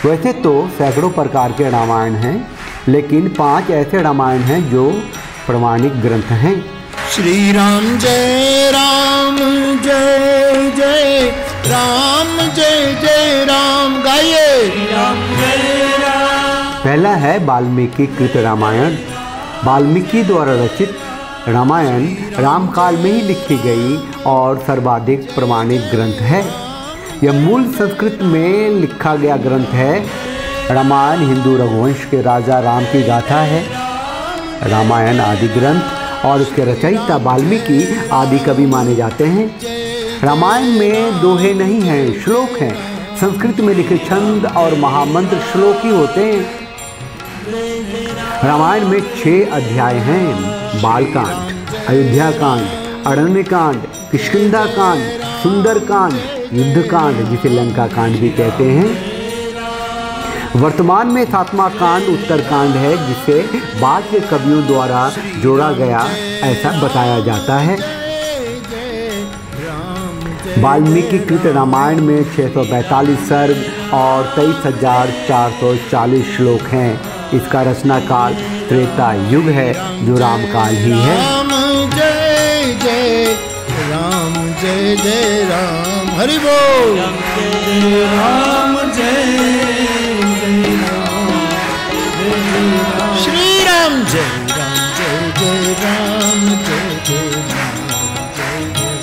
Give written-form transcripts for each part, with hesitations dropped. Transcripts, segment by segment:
वैसे तो सैकड़ों प्रकार के रामायण हैं, लेकिन 5 ऐसे रामायण हैं जो प्रमाणिक ग्रंथ हैं। श्री राम जय राम, जय जय राम, जय जय राम। गाइए राम जय राम। पहला है वाल्मीकि कृत रामायण। वाल्मीकि द्वारा रचित रामायण रामकाल में ही लिखी गई और सर्वाधिक प्रमाणिक ग्रंथ है। यह मूल संस्कृत में लिखा गया ग्रंथ है। रामायण हिंदू रघुवंश के राजा राम की गाथा है। रामायण आदि ग्रंथ और उसके रचयिता वाल्मीकि आदि कवि माने जाते हैं। रामायण में दोहे नहीं हैं, श्लोक हैं। संस्कृत में लिखे छंद और महामंत्र श्लोक ही होते हैं। रामायण में 6 अध्याय हैं। बालकांड, अयोध्याकांड, अरण्यकांड, किष्किंधा कांड, सुंदरकांड, युद्धकांड जिसे लंका कांड भी कहते हैं। वर्तमान में 7वां कांड उत्तरकांड है, जिसे बाद के कवियों द्वारा जोड़ा गया ऐसा बताया जाता है। वाल्मीकि कृत रामायण में 645 सर्ग और 23,440 श्लोक हैं। इसका रचना काल त्रेता युग है, जो रामकाल ही है। राम जय जय राम, जय जय राम। हरि बोल। राम जय राम, जय जय राम, जय जय राम। श्री राम जय राम, जय जय राम, जय जय राम, जय जय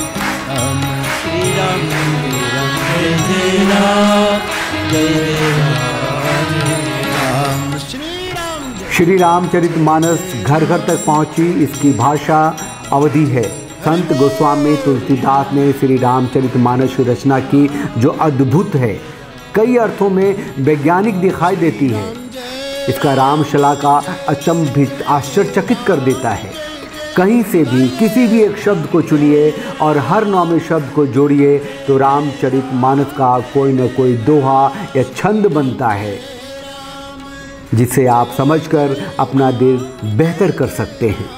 राम। श्री राम जय जय राम, जय जय राम। श्री रामचरितमानस घर घर तक पहुंची। इसकी भाषा अवधी है। संत गोस्वामी तुलसीदास ने श्री रामचरितमानस की रचना की, जो अद्भुत है, कई अर्थों में वैज्ञानिक दिखाई देती है। इसका रामशला का अचंभित आश्चर्यचकित कर देता है। कहीं से भी किसी भी एक शब्द को चुनिए और हर 9वें शब्द को जोड़िए तो रामचरितमानस का कोई न कोई दोहा या छंद बनता है, जिसे आप समझकर अपना दिल बेहतर कर सकते हैं।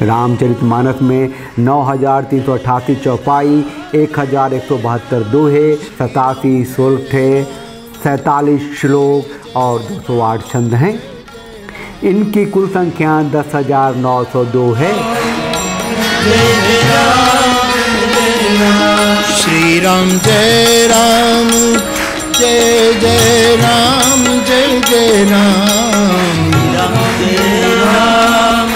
रामचरितमानस में 9,388 चौपाई, 1,172 दोहे, 87 सोलठे, 47 श्लोक और 208 छंद हैं। इनकी कुल संख्या 10,902 है। श्री राम जय राम, जय जय राम, जय जय राम। राम जय राम,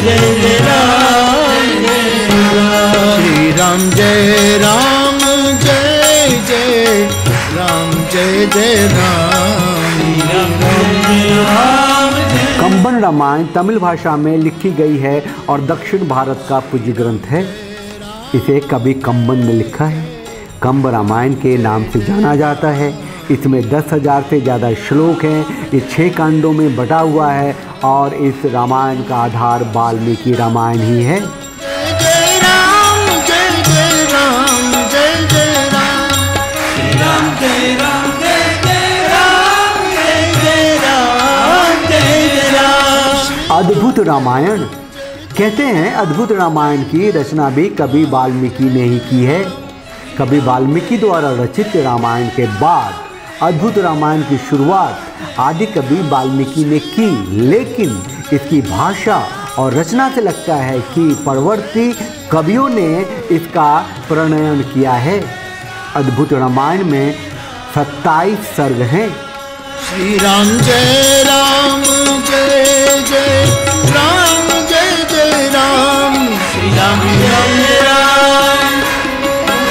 जय जय राम, जय राम। श्री राम जय राम, जय जय राम, जय जय राम। कंबन रामायण तमिल भाषा में लिखी गई है और दक्षिण भारत का पूज्य ग्रंथ है। इसे कवि कंबन ने लिखा है। कंब रामायण के नाम से जाना जाता है। इसमें 10,000 से ज़्यादा श्लोक हैं। ये 6 कांडों में बटा हुआ है और इस रामायण का आधार वाल्मीकि रामायण ही है। जय राम, जय जय राम, जय जय राम। श्री राम जय राम, जय जय राम, जय जय राम, जय जय राम। अद्भुत रामायण कहते हैं। अद्भुत रामायण की रचना भी कवि वाल्मीकि ने ही की है। कवि वाल्मीकि द्वारा रचित रामायण के बाद अद्भुत रामायण की शुरुआत आदि कवि वाल्मीकि ने की, लेकिन इसकी भाषा और रचना से लगता है कि परवर्ती कवियों ने इसका प्रणयन किया है। अद्भुत रामायण में 27 सर्ग हैं। श्री राम जय राम, जय जय राम, जय जय राम। श्री राम जय राम,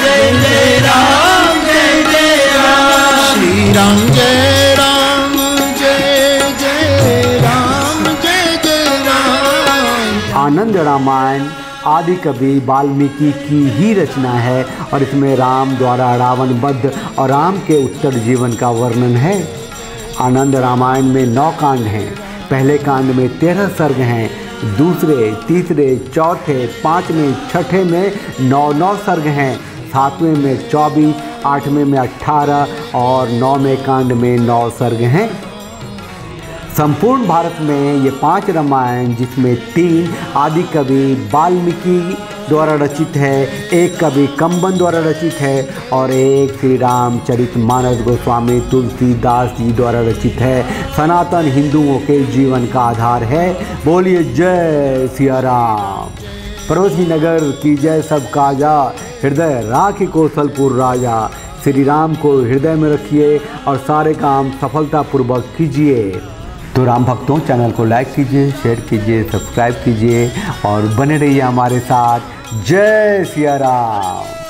जय जय राम, जय जय राम। श्री राम जय राम, जय जय राम, जय जय राम। आनंद रामायण आदि कवि वाल्मीकि की ही रचना है और इसमें राम द्वारा रावण वध और राम के उत्तर जीवन का वर्णन है। आनंद रामायण में 9 कांड हैं। पहले कांड में 13 सर्ग हैं। दूसरे, तीसरे, चौथे, 5वें, 6ठे में 9 सर्ग हैं। 7वें में 24, 8वें में 18 और 9वें कांड में 9 सर्ग हैं। संपूर्ण भारत में ये 5 रामायण, जिसमें 3 आदि कवि वाल्मीकि द्वारा रचित है, एक कवि कंबन द्वारा रचित है और एक श्री रामचरितमानस गोस्वामी तुलसीदास जी द्वारा रचित है। सनातन हिंदुओं के जीवन का आधार है। बोलिए जय सिया राम। पड़ोसी नगर की जय सब काजा, हृदय राखी कौशलपुर राजा। श्री राम को हृदय में रखिए और सारे काम सफलतापूर्वक कीजिए। तो राम भक्तों, चैनल को लाइक कीजिए, शेयर कीजिए, सब्सक्राइब कीजिए और बने रहिए हमारे साथ। जय सिया राम।